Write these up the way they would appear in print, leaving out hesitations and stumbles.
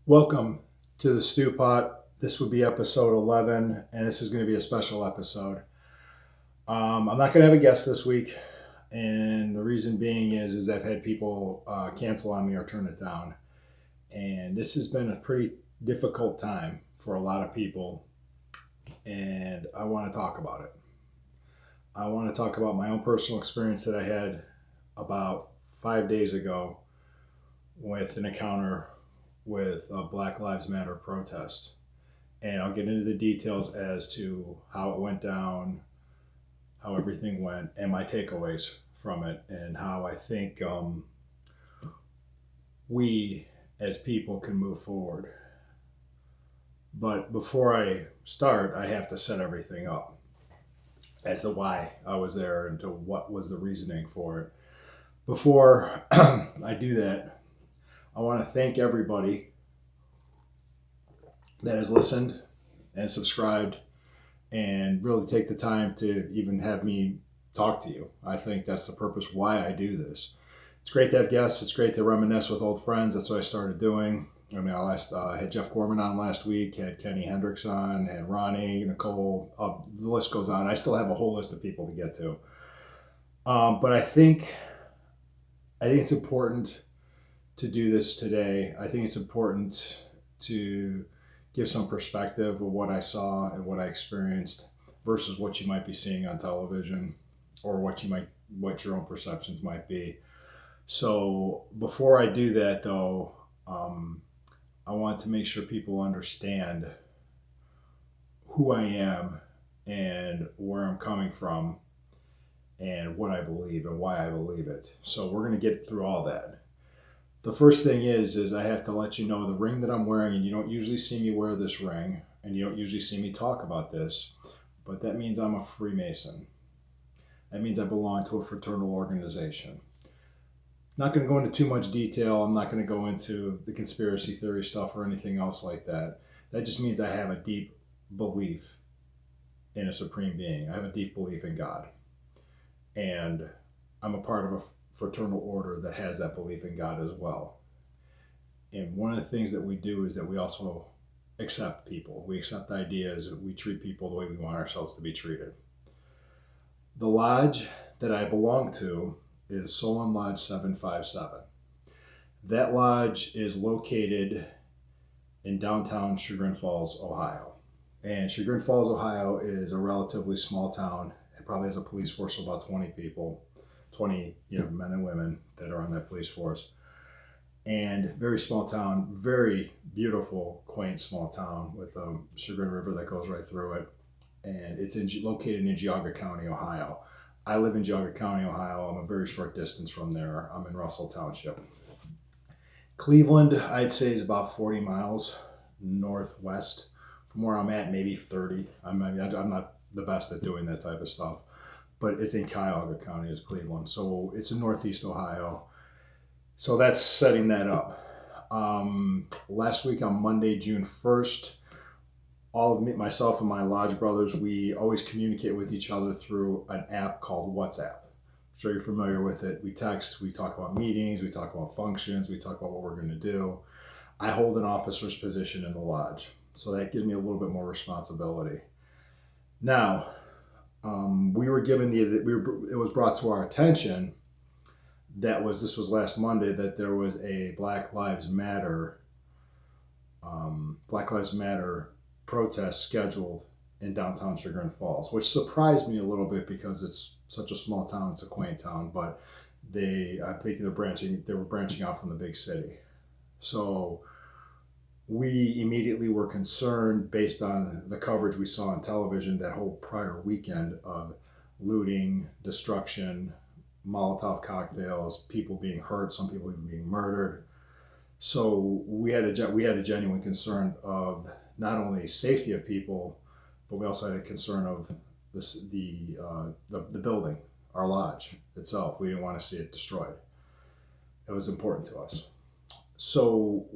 Welcome to the Stew Pot. This would be episode 11, and this is going to be a special episode. I'm not going to have a guest this week, and the reason being is I've had people cancel on me or turn it down, and this has been a pretty difficult time for a lot of people, and I want to talk about it. I want to talk about my own personal experience that I had about 5 days ago with an encounter with a Black Lives Matter protest. And I'll get into the details as to how it went down, how everything went, and my takeaways from it, and how I think we as people can move forward. But before I start, I have to set everything up as to why I was there and to what was the reasoning for it. Before I do that, I want to thank everybody that has listened and subscribed and really take the time to even have me talk to you. I think that's the purpose why I do this. It's great to have guests. It's great to reminisce with old friends. That's what I started doing. I had Jeff Gorman on last week, had Kenny Hendricks on, had Ronnie, Nicole. The list goes on. I still have a whole list of people to get to. But I think it's important to do this today. I think it's important to give some perspective of what I saw and what I experienced versus what you might be seeing on television or what your own perceptions might be. So before I do that, though, I want to make sure people understand who I am and where I'm coming from and what I believe and why I believe it. So we're going to get through all that. The first thing is I have to let you know the ring that I'm wearing, and you don't usually see me wear this ring, and you don't usually see me talk about this, but that means I'm a Freemason. That means I belong to a fraternal organization. Not going to go into too much detail. I'm not going to go into the conspiracy theory stuff or anything else like that. That just means I have a deep belief in a supreme being. I have a deep belief in God. And I'm a part of a fraternal order that has that belief in God as well. And one of the things that we do is that we also accept people. We accept ideas. We treat people the way we want ourselves to be treated. The lodge that I belong to is Solon Lodge 757. That lodge is located in downtown Chagrin Falls, Ohio. And Chagrin Falls, Ohio is a relatively small town. It probably has a police force of about 20 people. 20 men and women that are on that police force, and very small town, very beautiful, quaint small town with a Chagrin River that goes right through it, and it's located in Geauga County, Ohio. I live in Geauga County, Ohio. I'm a very short distance from there. I'm in Russell Township. Cleveland, I'd say, is about 40 miles northwest from where I'm at, maybe 30. I'm not the best at doing that type of stuff, but it's in Cuyahoga County, is Cleveland. So it's in Northeast Ohio. So that's setting that up. Last week on Monday, June 1st, all of me, myself and my lodge brothers, we always communicate with each other through an app called WhatsApp. I'm sure you're familiar with it. We text, we talk about meetings, we talk about functions, we talk about what we're going to do. I hold an officer's position in the lodge, so that gives me a little bit more responsibility. Now, we were given it was brought to our attention this was last Monday, that there was a Black Lives Matter protest scheduled in downtown Chagrin Falls, which surprised me a little bit because it's such a small town, it's a quaint town, but I think they were branching out from the big city. So we immediately were concerned based on the coverage we saw on television that whole prior weekend of looting, destruction, Molotov cocktails, people being hurt, some people even being murdered. So we had a genuine concern of not only safety of people, but we also had a concern of the building, our lodge itself. We didn't want to see it destroyed. It was important to us. So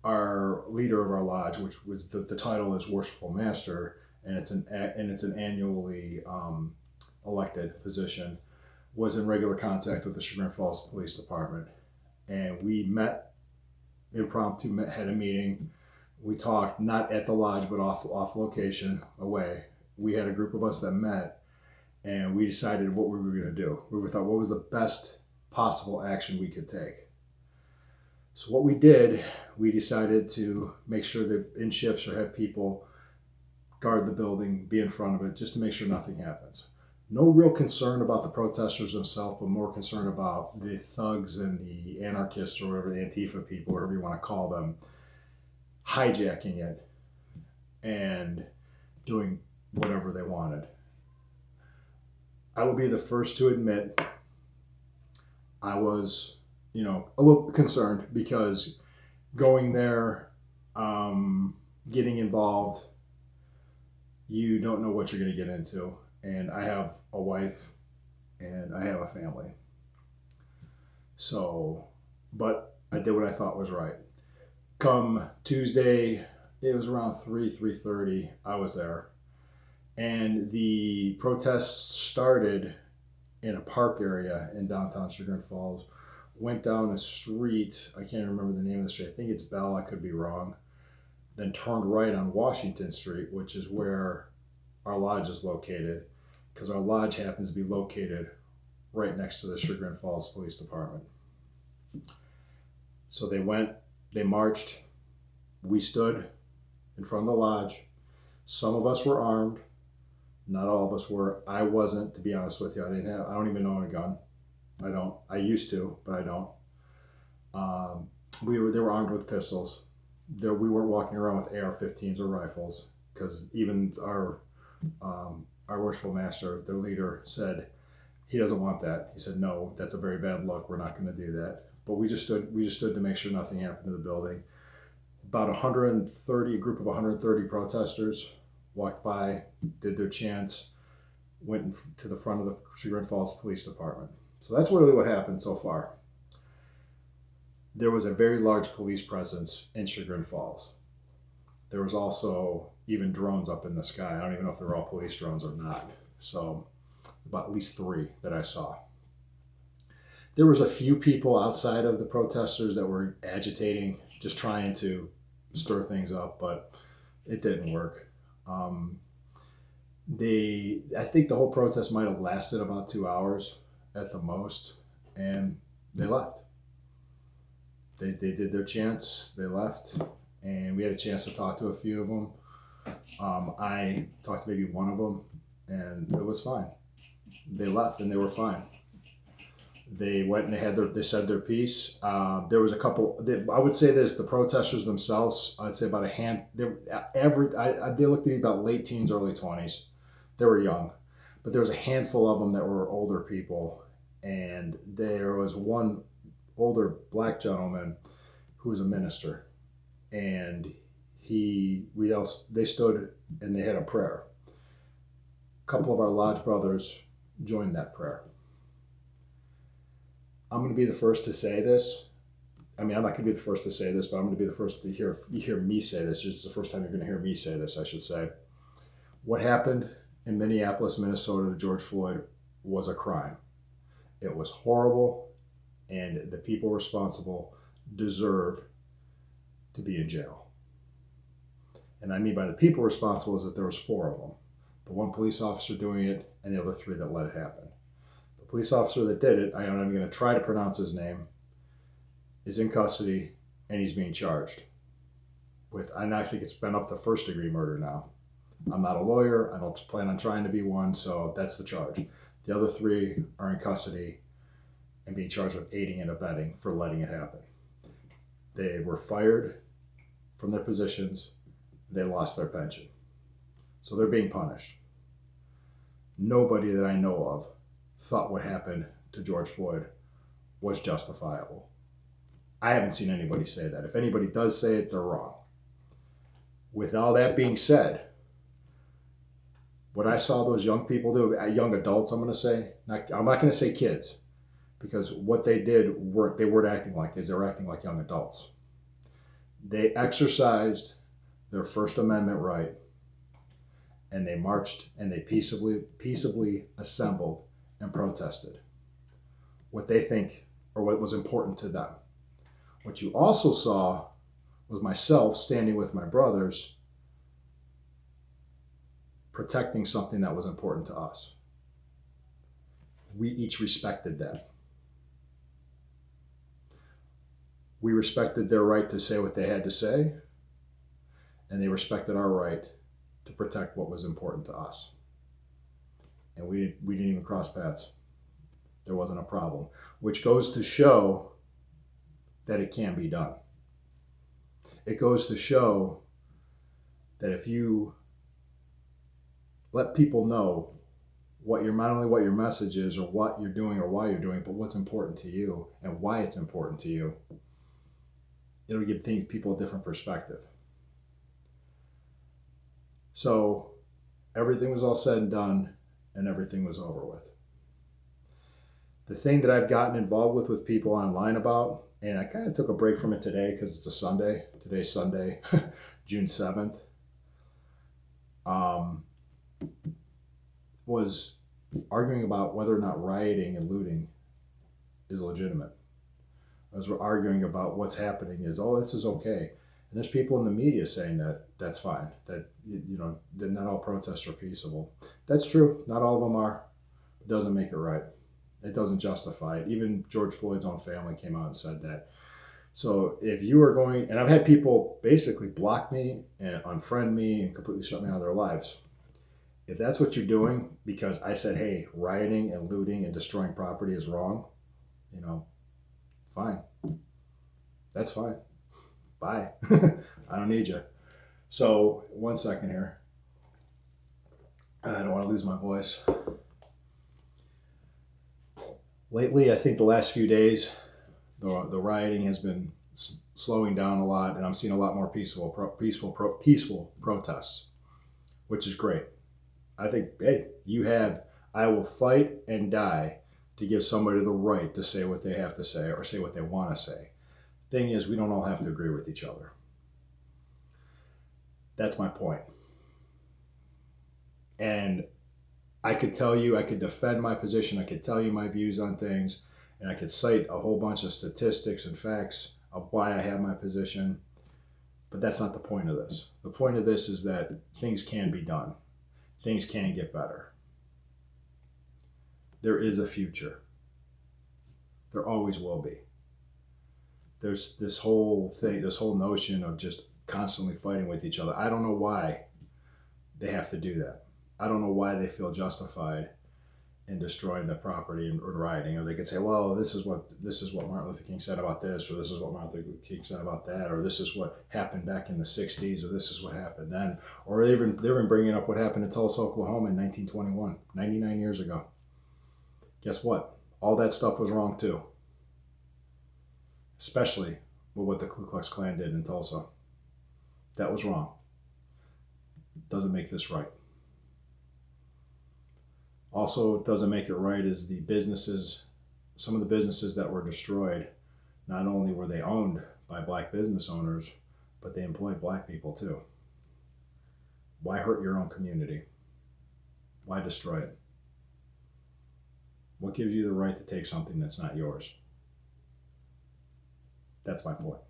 our leader of our lodge, which was the title is Worshipful Master, and it's an annually elected position, was in regular contact with the Chagrin Falls Police Department, and we met impromptu had a meeting. We talked, not at the lodge, but off location, away. We had a group of us that met, and we decided what we were going to do. We thought, what was the best possible action we could take? So what we did, we decided to make sure that in shifts or have people guard the building, be in front of it, just to make sure nothing happens. No real concern about the protesters themselves, but more concern about the thugs and the anarchists or whatever, the Antifa people, whatever you want to call them, hijacking it and doing whatever they wanted. I will be the first to admit I was, a little concerned because going there, getting involved, you don't know what you're going to get into. And I have a wife and I have a family. So, but I did what I thought was right. Come Tuesday, it was around 3:30, I was there. And the protests started in a park area in downtown Sugar Falls, went down a street, I can't remember the name of the street, I think it's Bell, I could be wrong, then turned right on Washington Street, which is where our lodge is located, because our lodge happens to be located right next to the Sugar Falls Police Department. So they marched, we stood in front of the lodge. Some of us were armed, not all of us were. I wasn't, to be honest with you. I don't even own a gun. I don't. I used to, but I don't. They were armed with pistols. We weren't walking around with AR-15s or rifles, because even our worshipful master, their leader, said he doesn't want that. He said, no, that's a very bad look. We're not going to do that. But we just stood to make sure nothing happened to the building. About a group of 130 protesters walked by, did their chants, went to the front of the Sugar Falls Police Department. So that's really what happened so far. There was a very large police presence in Sugar Falls. There was also even drones up in the sky. I don't even know if they were all police drones or not. So about at least 3 that I saw. There was a few people outside of the protesters that were agitating, just trying to stir things up, but it didn't work. I think the whole protest might have lasted about 2 hours at the most, and they left. They did their chants, they left, and we had a chance to talk to a few of them. I talked to maybe one of them, and it was fine. They left, and they were fine. They went and they said their piece. There was a couple. I would say this: the protesters themselves, I'd say about a hand. They looked to be about late teens, early 20s. They were young, but there was a handful of them that were older people, and there was one older black gentleman who was a minister, and they stood and they had a prayer. A couple of our lodge brothers joined that prayer. I'm going to be the first to say this. I'm not going to be the first to say this, but I'm going to be the first to hear me say this. This is the first time you're going to hear me say this, I should say. What happened in Minneapolis, Minnesota to George Floyd was a crime. It was horrible, and the people responsible deserve to be in jail. And I mean by the people responsible is that there was 4 of them. The one police officer doing it, and the other 3 that let it happen. The police officer that did it, I'm going to try to pronounce his name, is in custody, and he's being charged with, and I think it's been up to first-degree murder now. I'm not a lawyer. I don't plan on trying to be one, so that's the charge. The other 3 are in custody and being charged with aiding and abetting for letting it happen. They were fired from their positions. They lost their pension. So they're being punished. Nobody that I know of thought what happened to George Floyd was justifiable. I haven't seen anybody say that. If anybody does say it, they're wrong. With all that being said, what I saw those young people do, young adults, I'm going to say, I'm not going to say kids, because what they did, they weren't acting like kids, they were acting like young adults. They exercised their First Amendment right, and they marched and they peaceably assembled and protested what they think or what was important to them. What you also saw was myself standing with my brothers, protecting something that was important to us. We each respected that. We respected their right to say what they had to say, and they respected our right to protect what was important to us. And we didn't even cross paths. There wasn't a problem, which goes to show that it can be done. It goes to show that if you let people know what your not only what your message is or what you're doing or why you're doing, but what's important to you and why it's important to you, it'll give people a different perspective. So everything was all said and done, and everything was over with. The thing that I've gotten involved with people online about, and I kind of took a break from it today because it's a Sunday. Today's Sunday, June 7th, was arguing about whether or not rioting and looting is legitimate. As we're arguing about what's happening is, oh, this is okay. And there's people in the media saying that that's fine, that, that not all protests are peaceable. That's true. Not all of them are. It doesn't make it right. It doesn't justify it. Even George Floyd's own family came out and said that. So if you are going, and I've had people basically block me and unfriend me and completely shut me out of their lives. If that's what you're doing because I said, hey, rioting and looting and destroying property is wrong, fine. That's fine. Bye. I don't need you. So 1 second here. I don't want to lose my voice. Lately, I think the last few days, the rioting has been slowing down a lot, and I'm seeing a lot more peaceful protests, which is great. I think, hey, I will fight and die to give somebody the right to say what they have to say or say what they want to say. Thing is, we don't all have to agree with each other. That's my point. And I could defend my position, I could tell you my views on things, and I could cite a whole bunch of statistics and facts of why I have my position, but that's not the point of this. The point of this is that things can be done. Things can get better. There is a future. There always will be. There's this whole notion of just constantly fighting with each other. I don't know why they have to do that. I don't know why they feel justified in destroying the property and rioting. Or they could say, well, this is what Martin Luther King said about this, or this is what Martin Luther King said about that, or this is what happened back in the 60s, or this is what happened then. Or they're even bringing up what happened in Tulsa, Oklahoma in 1921, 99 years ago. Guess what? All that stuff was wrong too. Especially with what the Ku Klux Klan did in Tulsa. That was wrong. Doesn't make this right. Also, it doesn't make it right is some of the businesses that were destroyed, not only were they owned by black business owners, but they employed black people too. Why hurt your own community? Why destroy it? What gives you the right to take something that's not yours? That's my point.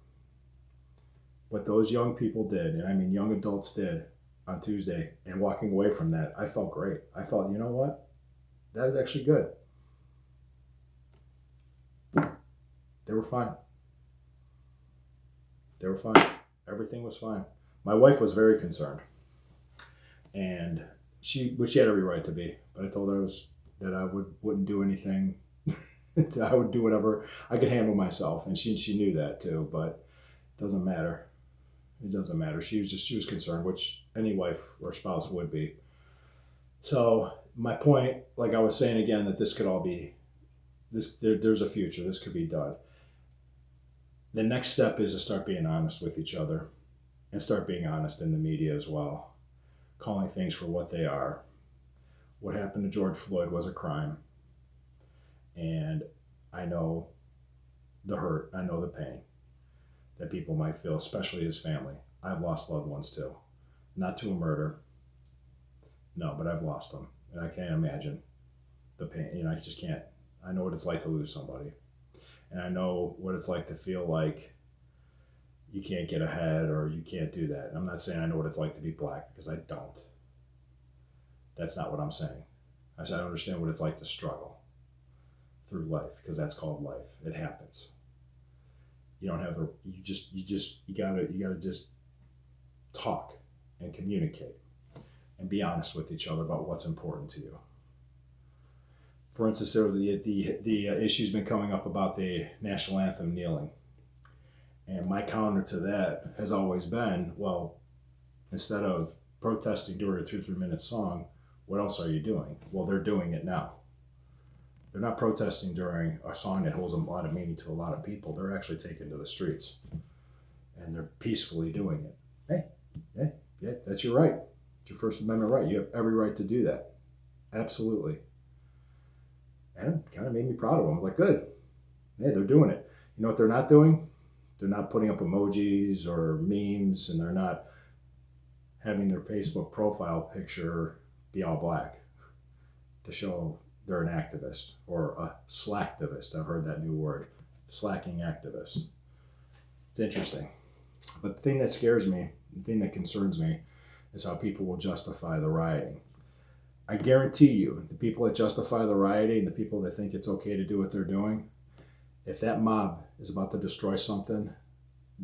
What those young people did, and I mean young adults did on Tuesday, and walking away from that, I felt great. I felt, you know what? That was actually good. They were fine. They were fine. Everything was fine. My wife was very concerned. And she had every right to be. But I told her that I wouldn't do anything. I would do whatever. I could handle myself. And she knew that too. But it doesn't matter. It doesn't matter. She was concerned, which any wife or spouse would be. So my point, like I was saying again, that this could all be, there's a future. This could be done. The next step is to start being honest with each other and start being honest in the media as well, calling things for what they are. What happened to George Floyd was a crime. And I know the hurt, I know the pain that people might feel, especially his family. I've lost loved ones too. Not to a murder. No, but I've lost them. And I can't imagine the pain. I just can't. I know what it's like to lose somebody. And I know what it's like to feel like you can't get ahead or you can't do that. And I'm not saying I know what it's like to be black, because I don't. That's not what I'm saying. I said I understand what it's like to struggle through life, because that's called life. It happens. You don't have you gotta just talk and communicate and be honest with each other about what's important to you. For instance, there the issue's been coming up about the national anthem kneeling. And my counter to that has always been, well, instead of protesting during a 2 or 3 minute song, what else are you doing? Well, they're doing it now. They're not protesting during a song that holds a lot of meaning to a lot of people. They're actually taken to the streets, and they're peacefully doing it. Hey, yeah, that's your right. It's your First Amendment right. You have every right to do that. Absolutely. And it kind of made me proud of them. I was like, good. Hey, they're doing it. You know what they're not doing? They're not putting up emojis or memes, and they're not having their Facebook profile picture be all black to show they're an activist or a slacktivist. I've heard that new word, slacking activist. It's interesting. But the thing that scares me, the thing that concerns me, is how people will justify the rioting. I guarantee you, the people that justify the rioting, the people that think it's okay to do what they're doing, if that mob is about to destroy something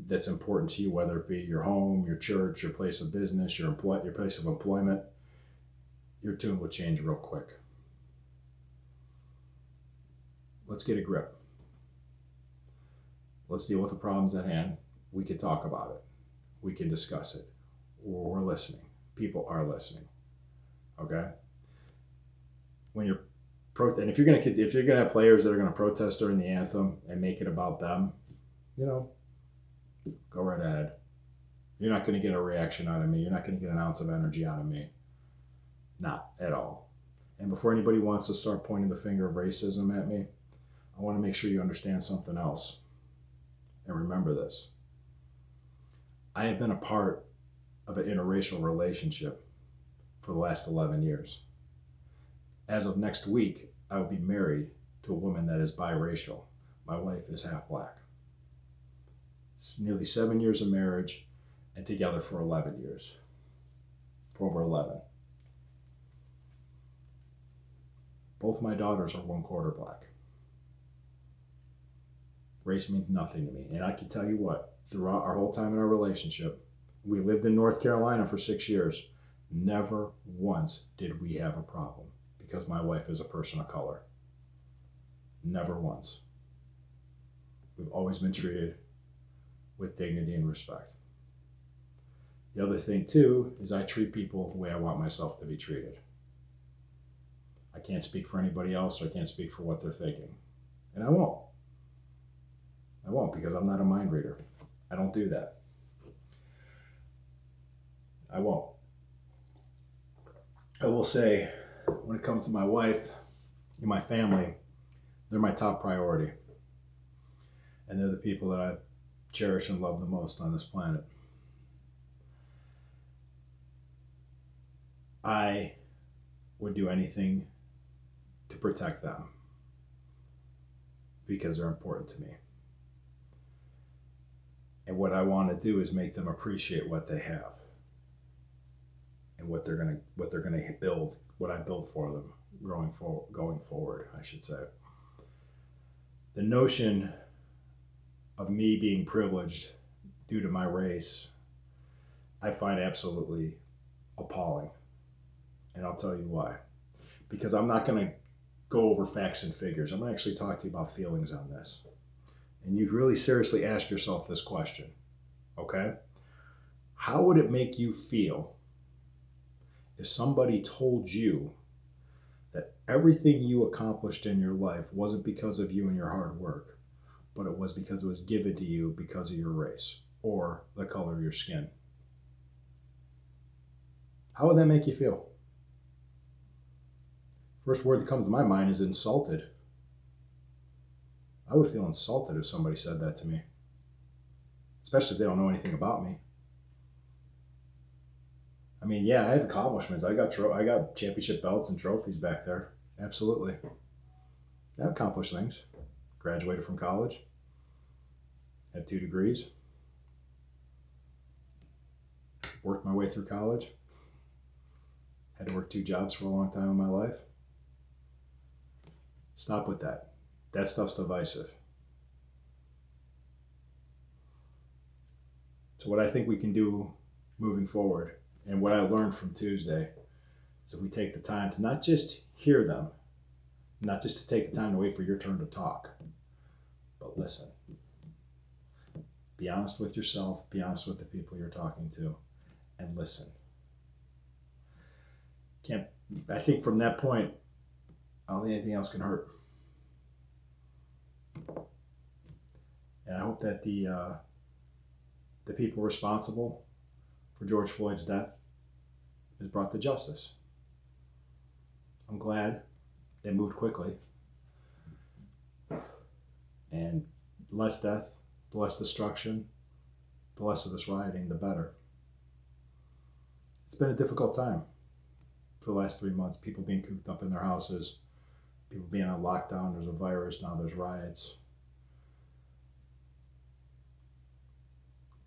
that's important to you, whether it be your home, your church, your place of business, your place of employment, your tune will change real quick. Let's get a grip. Let's deal with the problems at hand. We can talk about it. We can discuss it. We're listening. People are listening. Okay? When you're and if you're gonna have players that are gonna protest during the anthem and make it about them, go right ahead. You're not gonna get a reaction out of me. You're not gonna get an ounce of energy out of me. Not at all. And before anybody wants to start pointing the finger of racism at me, I want to make sure you understand something else. And remember this. I have been a part of an interracial relationship for the last 11 years. As of next week, I will be married to a woman that is biracial. My wife is half black. It's nearly 7 years of marriage and together for 11 years. For over 11. Both my daughters are 1/4 black. Race means nothing to me. And I can tell you what, throughout our whole time in our relationship, we lived in North Carolina for 6 years. Never once did we have a problem because my wife is a person of color. Never once. We've always been treated with dignity and respect. The other thing, too, is I treat people the way I want myself to be treated. I can't speak for anybody else, or I can't speak for what they're thinking. And I won't. I won't, because I'm not a mind reader. I don't do that. I won't. I will say, when it comes to my wife and my family, they're my top priority. And they're the people that I cherish and love the most on this planet. I would do anything to protect them because they're important to me. And what I want to do is make them appreciate what they have and what they're gonna build, what I build for them going forward, I should say. The notion of me being privileged due to my race, I find absolutely appalling. And I'll tell you why. Because I'm not going to go over facts and figures. I'm going to actually talk to you about feelings on this. And you really seriously ask yourself this question, okay? How would it make you feel if somebody told you that everything you accomplished in your life wasn't because of you and your hard work, but it was because it was given to you because of your race or the color of your skin? How would that make you feel? First word that comes to my mind is insulted. I would feel insulted if somebody said that to me, especially if they don't know anything about me. I mean, yeah, I have accomplishments. I got championship belts and trophies back there. Absolutely. I accomplished things. Graduated from college. Had 2 degrees. worked my way through college. Had to work 2 jobs for a long time in my life. Stop with that. That stuff's divisive. So what I think we can do moving forward, and what I learned from Tuesday, is if we take the time to not just hear them, not just to take the time to wait for your turn to talk, but listen. Be honest with yourself, be honest with the people you're talking to, and listen. I think from that point, I don't think anything else can hurt. And I hope that the people responsible for George Floyd's death is brought to justice. I'm glad it moved quickly. And the less death, the less destruction, the less of this rioting, the better. It's been a difficult time for the last 3 months. People being cooped up in their houses, people being on lockdown, there's a virus, now there's riots.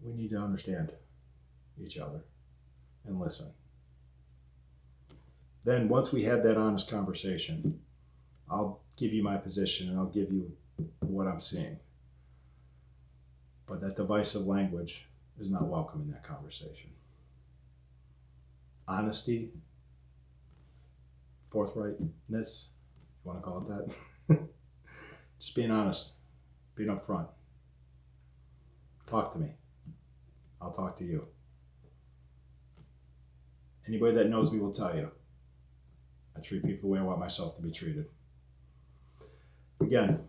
We need to understand each other and listen. Then once we have that honest conversation, I'll give you my position and I'll give you what I'm seeing. But that divisive language is not welcome in that conversation. Honesty, forthrightness, you want to call it that? Just being honest, being upfront. Talk to me. I'll talk to you. Anybody that knows me will tell you, I treat people the way I want myself to be treated. Again,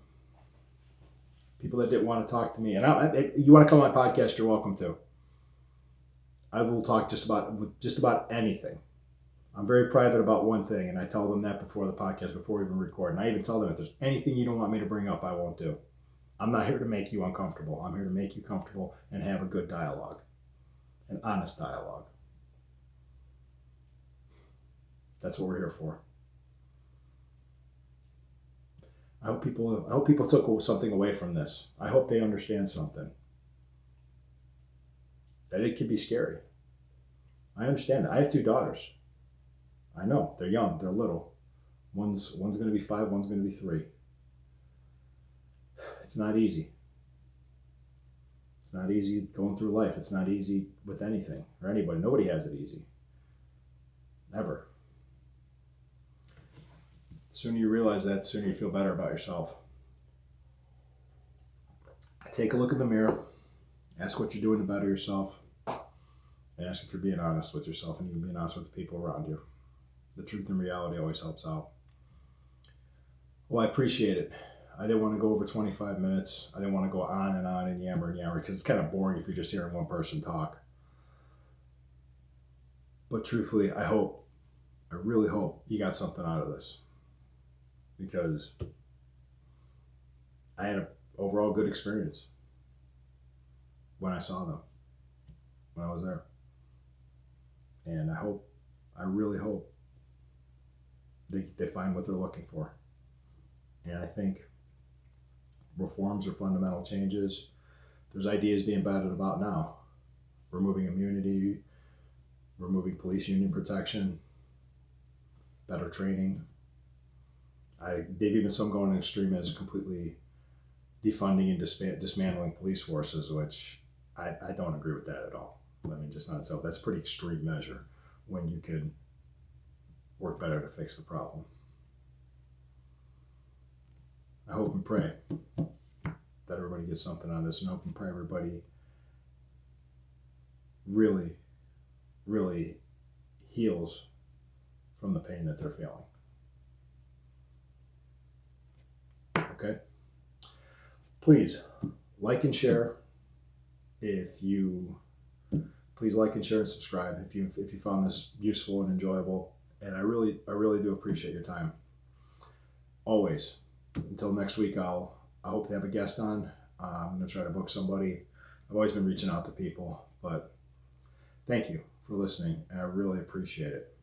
people that didn't want to talk to me, and you want to come on my podcast, you're welcome to. I will talk just about anything. I'm very private about one thing, and I tell them that before the podcast, before we even record. And I even tell them, if there's anything you don't want me to bring up, I won't do. I'm not here to make you uncomfortable. I'm here to make you comfortable and have a good dialogue, an honest dialogue. That's what we're here for. I hope people took something away from this. I hope they understand something. That it can be scary. I understand that. I have 2 daughters. I know they're young, they're little. One's going to be 5, one's going to be 3. It's not easy. It's not easy going through life. It's not easy with anything or anybody. Nobody has it easy. Ever. The sooner you realize that, the sooner you feel better about yourself. Take a look in the mirror. Ask what you're doing to better yourself. And ask if you're being honest with yourself and even being honest with the people around you. The truth and reality always helps out. Well, I appreciate it. I didn't want to go over 25 minutes. I didn't want to go on and yammer because it's kind of boring if you're just hearing one person talk. But truthfully, I really hope you got something out of this. Because I had an overall good experience when I saw them, when I was there. And I really hope they find what they're looking for. And I think reforms or fundamental changes, there's ideas being batted about now. Removing immunity, removing police union protection, better training. They've even some going extreme as completely defunding and dismantling police forces, which I don't agree with that at all. I mean, just not itself. That's a pretty extreme measure when you can work better to fix the problem. I hope and pray that everybody gets something out of this, and hope and pray everybody really, really heals from the pain that they're feeling. Okay? Please like and share please like and share and subscribe if you found this useful and enjoyable. And I really do appreciate your time. Always. Until next week, I hope to have a guest on. I'm going to try to book somebody. I've always been reaching out to people, but thank you for listening, and I really appreciate it.